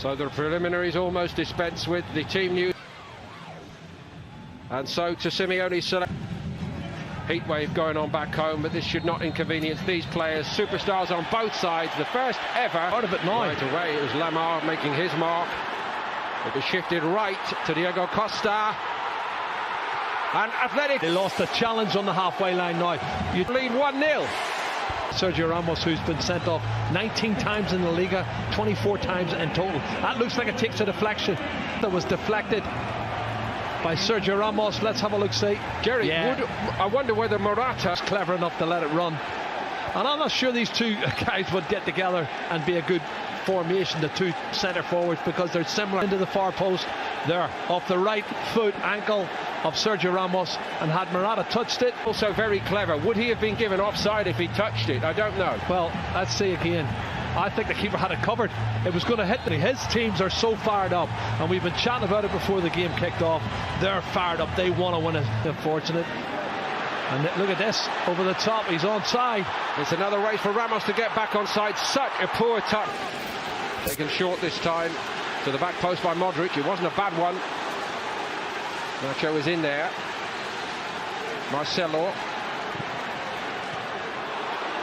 So the preliminaries almost dispensed with. The team news. And so to Simeone's select. Heat wave going on back home, but this should not inconvenience these players. Superstars on both sides. The first ever. Out of it now. Right away, it was Lamar making his mark. It was shifted right to Diego Costa. And Athletic. They lost the challenge on the halfway line now. You lead 1-0. Sergio Ramos, who's been sent off 19 times in the Liga, 24 times in total. That looks like it takes a deflection. That was deflected by Sergio Ramos. Let's have a look, see. Jerry, I wonder whether Morata's clever enough to let it run. And I'm not sure these two guys would get together and be a good formation, the two centre forwards, because they're similar. Into the far post there, off the right foot ankle of Sergio Ramos, and had Morata touched it. Also very clever. Would he have been given offside if he touched it? I don't know. Well, let's see again. I think the keeper had it covered. It was going to hit them. His teams are so fired up, and we've been chatting about it before the game kicked off. They're fired up. They want to win it. Unfortunate. And look at this, over the top, he's onside. It's another race for Ramos to get back onside. Such a poor touch. Taken short this time to the back post by Modric. It wasn't a bad one. Nacho is in there. Marcelo.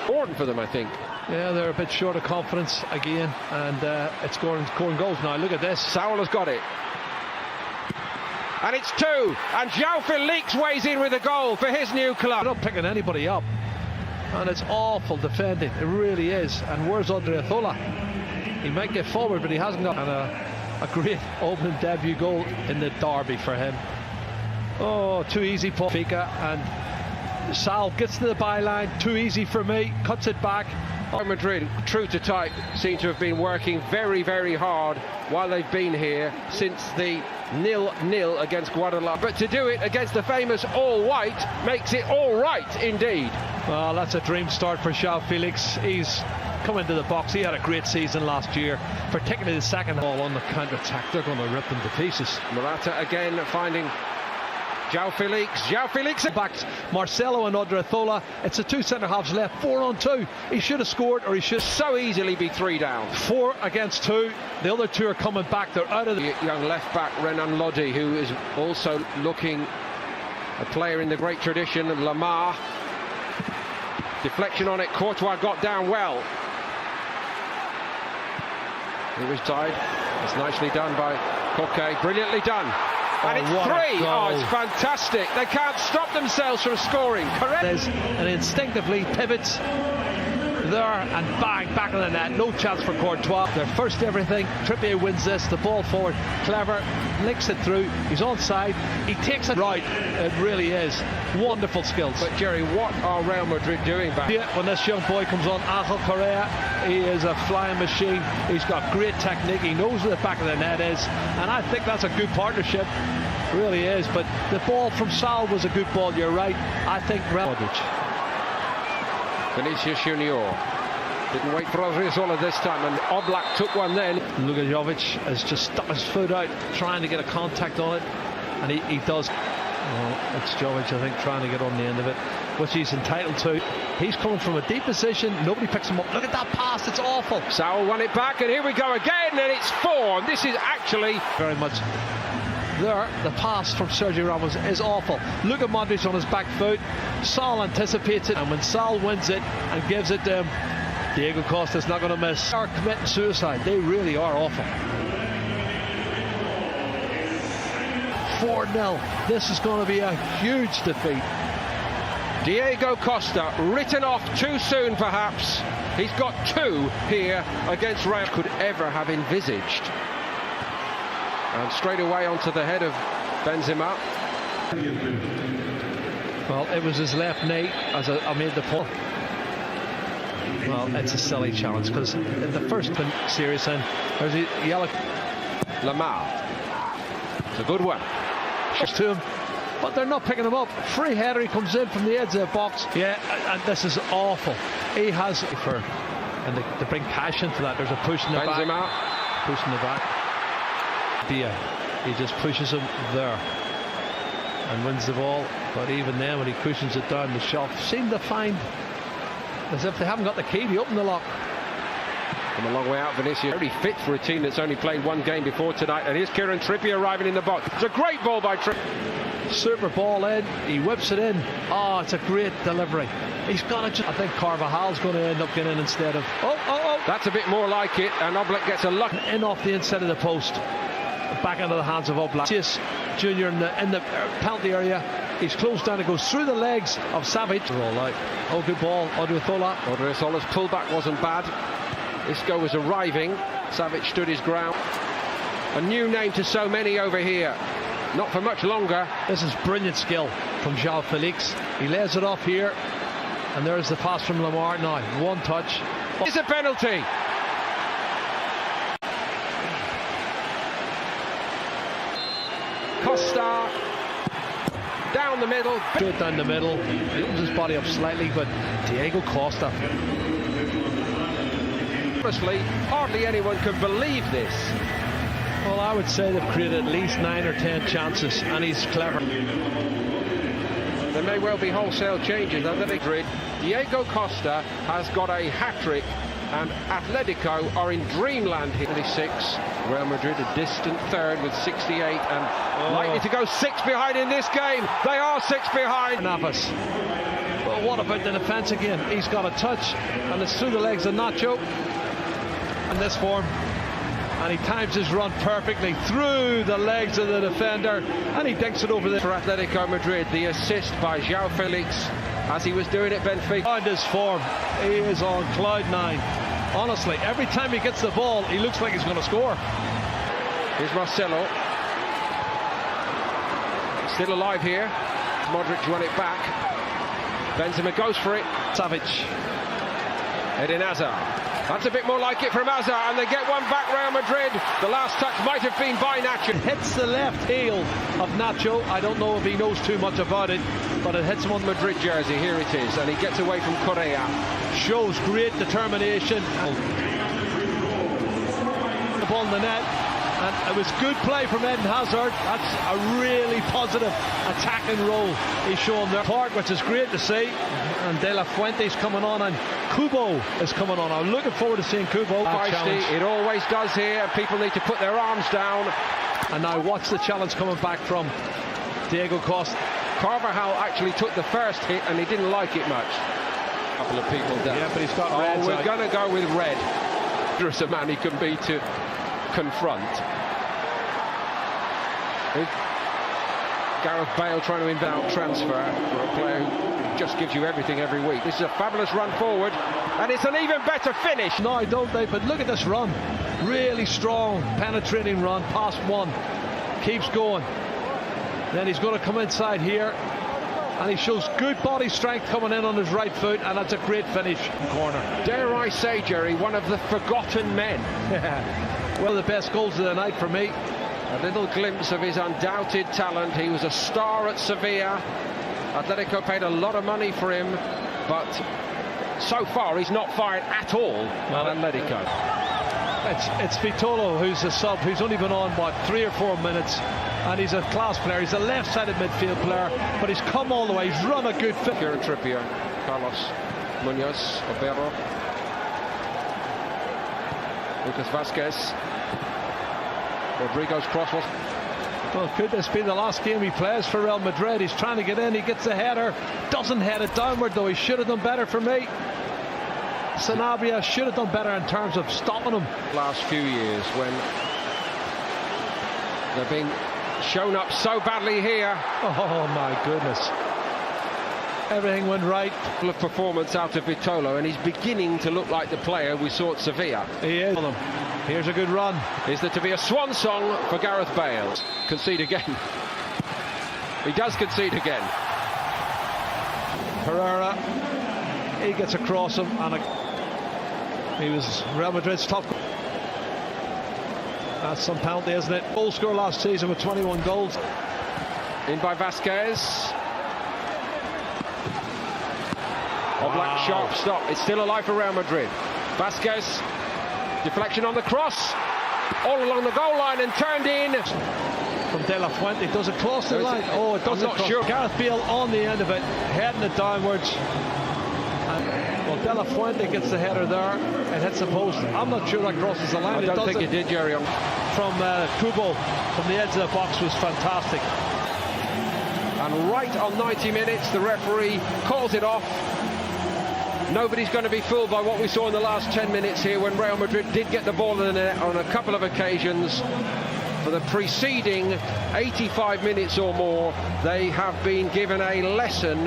Important for them, I think. Yeah, they're a bit short of confidence again, and it's scoring goals now. Look at this. Saul has got it. And it's 2. And João Felix weighs in with a goal for his new club. They're not picking anybody up. And it's awful defending. It really is. And where's Odriozola? He might get forward, but he hasn't got. And a great opening debut goal in the derby for him. Oh, too easy, Paul Fika. And Sal gets to the byline. Too easy for me. Cuts it back. Madrid, true to type, seem to have been working very, very hard while they've been here since the 0-0 against Guadalajara. But to do it against the famous all-white makes it all right indeed. Well, that's a dream start for João Felix. He's come into the box. He had a great season last year, particularly the second ball on the counter-attack. They're going to rip them to pieces. Morata again finding João Felix back Marcelo and Odriozola. It's the two centre halves left, 4-on-2. He should have scored, or he should so easily be 3 down. 4 against 2. The other 2 are coming back. They're out of the young left back Renan Lodi, who is also looking a player in the great tradition of Lamar. Deflection on it. Courtois got down well. It was tied. It's nicely done by Koke. Brilliantly done. And it's 3. Oh, it's fantastic. They can't stop themselves from scoring. Correct. And instinctively pivots there and bang, back of the net. No chance for Courtois. Their first everything. Trippier wins this. The ball forward. Clever. Links it through. He's onside. He takes it right. It really is. Wonderful skills. But Jerry, what are Real Madrid doing back? Yeah, when this young boy comes on, Angel Correa, he is a flying machine. He's got great technique. He knows where the back of the net is. And I think that's a good partnership. Really is. But the ball from Sal was a good ball. You're right. I think Modric. Vinicius Junior didn't wait for Odriozola this time, and Oblak took one then. Lukajovic has just stuck his foot out, trying to get a contact on it, and he does. Well, it's Jovic, I think, trying to get on the end of it, which he's entitled to. He's coming from a deep position. Nobody picks him up. Look at that pass. It's awful. Saul won it back, and here we go again, and it's 4. And this is actually very much. There, the pass from Sergio Ramos is awful. Look at Modric on his back foot. Saul anticipates it, and when Saul wins it and gives it to him, Diego Costa's not going to miss. They are committing suicide. They really are awful. 4-0. This is going to be a huge defeat. Diego Costa written off too soon, perhaps. He's got 2 here against Real. Could ever have envisaged. And straight away onto the head of Benzema. Well, it was his left knee as I made the pull. Well, it's a silly challenge because in the first serious end, there's a yellow. Lamar. It's a good one. Just to him, but they're not picking him up. Free header, he comes in from the edge of the box. Yeah, and this is awful. He has and to bring passion to that. There's a push in the Benzema. back. Push in the back. He just pushes him there and wins the ball, but even then when he cushions it down, the shot seem to find as if they haven't got the key to open the lock. Come a long way out, Vinicius. Very fit for a team that's only played one game before tonight. And here's Kieran Trippier arriving in the box. It's a great ball by Trippier. Super ball in. He whips it in. Oh, it's a great delivery. He's got to. I think Carvajal's going to end up getting in instead of. Oh. That's a bit more like it. And Oblak gets a luck. In off the inside of the post. Back into the hands of Oblak. Junior in the penalty area. He's closed down. It goes through the legs of Savic. All right. Oh, good ball. Odriozola's pullback wasn't bad. Isco was arriving. Savic stood his ground. A new name to so many over here. Not for much longer. This is brilliant skill from João Felix. He lays it off here. And there's the pass from Lamar. Now, one touch. It's a penalty. Costa. Down the middle. Straight down the middle. He opens his body up slightly, but Diego Costa. Honestly, hardly anyone can believe this. Well, I would say they've created at least 9 or 10 chances, and he's clever. There may well be wholesale changes. Atletico Madrid. Diego Costa has got a hat-trick, and Atletico are in dreamland here. 36. Real Madrid a distant third with 68, and likely to go 6 behind in this game. They are 6 behind. Navas. But what about the defence again? He's got a touch, and it's through the legs of Nacho. In this form, and he times his run perfectly through the legs of the defender, and he dinks it over there. For Atletico Madrid, the assist by João Felix as he was doing at Benfica. On his form, he is on cloud 9. Honestly, every time he gets the ball, he looks like he's going to score. Here's Marcelo. Still alive here. Modric won it back. Benzema goes for it. Savic. Eden Hazard. That's a bit more like it from Hazard, and they get one back. Real Madrid. The last touch might have been by Nacho. It hits the left heel of Nacho. I don't know if he knows too much about it, but it hits him on the Madrid jersey. Here it is, and he gets away from Correa. Shows great determination. The ball in the net, and it was good play from Eden Hazard. That's a really positive attacking role he's shown there. Park, which is great to see, and De La Fuente's coming on, and Kubo is coming on. I'm looking forward to seeing Kubo. It always does here, and people need to put their arms down. And now watch the challenge coming back from Diego Costa. Carvajal actually took the first hit, and he didn't like it much. A couple of people down. Yeah, but he's got red. We're going to go with red. There's a man he can be to confront. Gareth Bale trying to inbound transfer for a player who just gives you everything every week. This is a fabulous run forward, and it's an even better finish. No, don't they? But look at this run. Really strong, penetrating run, past one. Keeps going. Then he's going to come inside here, and he shows good body strength coming in on his right foot, and that's a great finish. Corner. Dare I say, Jerry, one of the forgotten men. One of the best goals of the night for me. A little glimpse of his undoubted talent. He was a star at Sevilla. Atletico paid a lot of money for him, but so far he's not fired at all at Atletico. It's Vitolo who's a sub, who's only been on, 3 or 4 minutes, and he's a class player. He's a left-sided midfield player, but he's come all the way. He's run a good fit. Kieran Trippier, Carlos Munoz, Obero, Lucas Vazquez. Rodrigo's cross was... Well, could this be the last game he plays for Real Madrid? He's trying to get in, he gets the header, doesn't head it downward though. He should have done better for me. Sanabria should have done better in terms of stopping him. Last few years when they're being shown up so badly here. Oh my goodness. Everything went right. Full of performance out of Vitolo, and he's beginning to look like the player we saw at Sevilla. He is. Here's a good run. Is there to be a swan song for Gareth Bale? Concede again. He does concede again. Herrera, he gets across him, and he was Real Madrid's top. That's some penalty, isn't it? Goal scorer last season with 21 goals. In by Vazquez. Oblak, sharp stop. It's still alive for Real Madrid. Vazquez. Deflection on the cross, all along the goal line and turned in. From De La Fuente, does it cross the line? Oh, it doesn't. I'm not sure. Gareth Bale on the end of it, heading it downwards. And, well, De La Fuente gets the header there and hits the post. I'm not sure that crosses the line. I don't think it did, Jerry. From Kubo from the edge of the box was fantastic. And right on 90 minutes, the referee calls it off. Nobody's going to be fooled by what we saw in the last 10 minutes here when Real Madrid did get the ball in the net on a couple of occasions. For the preceding 85 minutes or more, they have been given a lesson.